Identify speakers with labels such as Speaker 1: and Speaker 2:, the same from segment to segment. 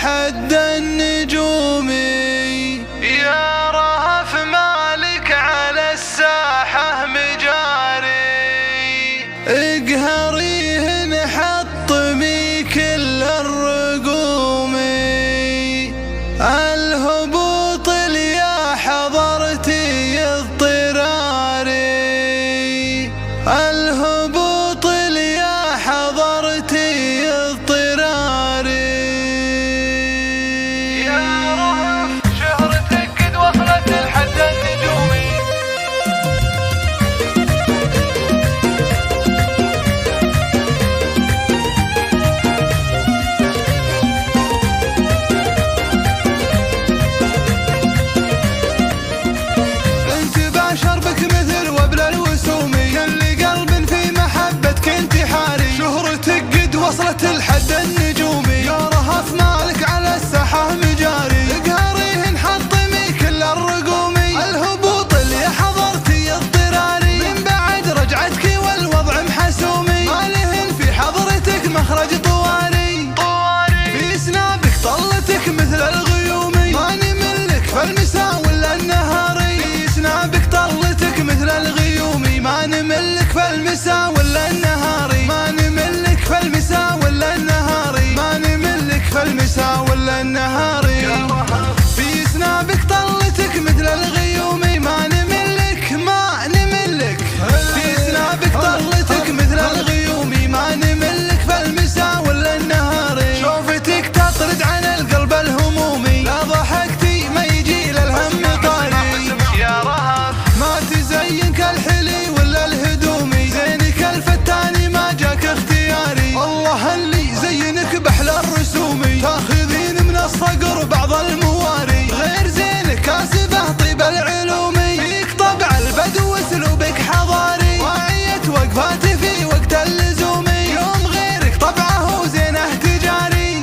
Speaker 1: الحد النجومي. يا رهف مالك على الساحة مجاري، اقهريه حطمي كل الرقومي. الهبوط يا حضرتي اضطراري، الهبوط يا حضرتي اضطراري. يا رهف شهرتك قد وصلت الحد النجومي. انت باشر بك مثل وبل الوسومي، كل قلب في محبتك انتحاري. شهرتك قد وصلت الحد النجومي، يا رهف مالك على الساحة مجاري، اقهريه حطمي كل الرقومي. الهبوط اللي حضرتي اضطراري، من بعد رجعتك والوضع محسومي. ما لهن في حضرتك مخرج طواري، في سنابك طلتك مثل الغيومي. ماني ملك فالمساء ولا النهاري، في سنابك طلتك مثل الغيومي. ماني ملك فالمساء ولا النهاري، ماني ملك فالمساء ولا النهاري، ماني ملك فالمساء ولا النهاري. في سنابك طلتك مثل الغيومي. ماني ملك في سنابك طلتك مثل الغيومي. ماني ملك فالمساء ولا النهاري. شوفتك تطرد عن القلب الهمومي، لا ضحكتي ما يجي للهم طاري. يا رهف ما تزينك الحلي ولا الهدومي، زينك الفتاني ما جاك اختياري. الله اللي زينك بأحلى الرسومي، تاخذين من الصقر بعض المواري. غير زينك كاسبه طيب العلومي، فيك طبع البدو اسلوبك حضاري. واعية وقفاتي في وقت اللزومي، يوم غيرك طبعه زينه تجاري.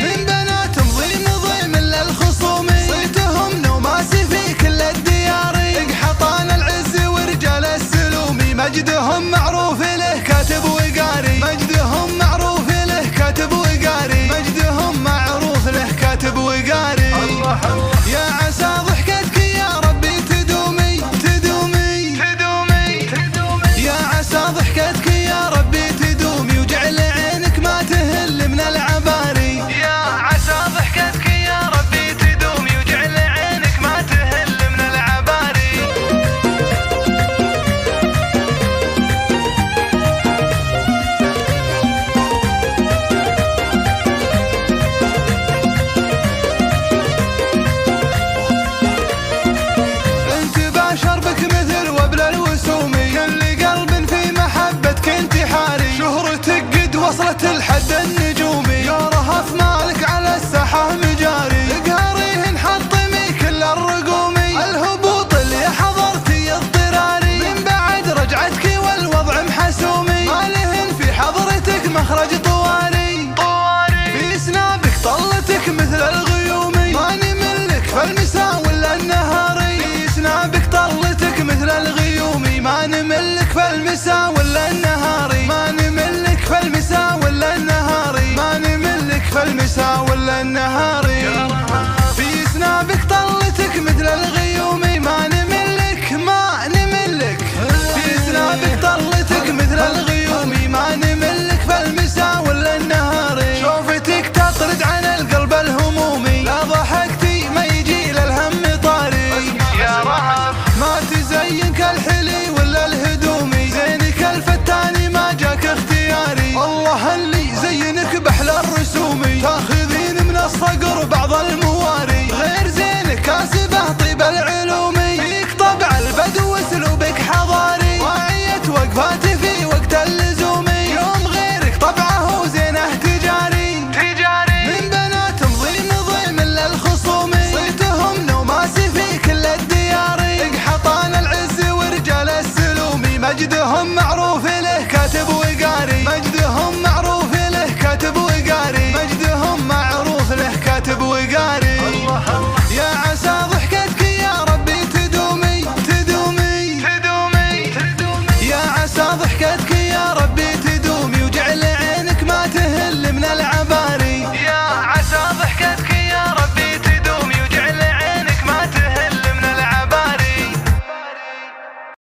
Speaker 1: من بنات مضيم للخصومي، صيتهم نوماسي في كل الديار. اقحطان العز ورجال السلومي، مجدهم معروف له كاتب وقاري. مجدهم معروف له كاتب وقاري، مجدهم معروف له كاتب وقاري. يا عسى ضحكتك يا ربي تدومي تدومي تدومي تدومي. يا عسى ضحكتك يا ربي تدومي، وجعل عينك ما تهل من العباري. يا عسى ضحكتك يا ربي تدومي، وجعل عينك ما تهل من العباري. انت باشر بك مثل وبل الوسومي، كل قلب في محبتك انتحاري. شهرتك قد وصلت الحد النجومي، يا رهف مالك على الساحة مجاري، اقهريه حطمي كل الرقومي. الهبوط اللي حضرتي اضطراري، من بعد رجعتك والوضع محسومي. ما لهن في حضرتك مخرج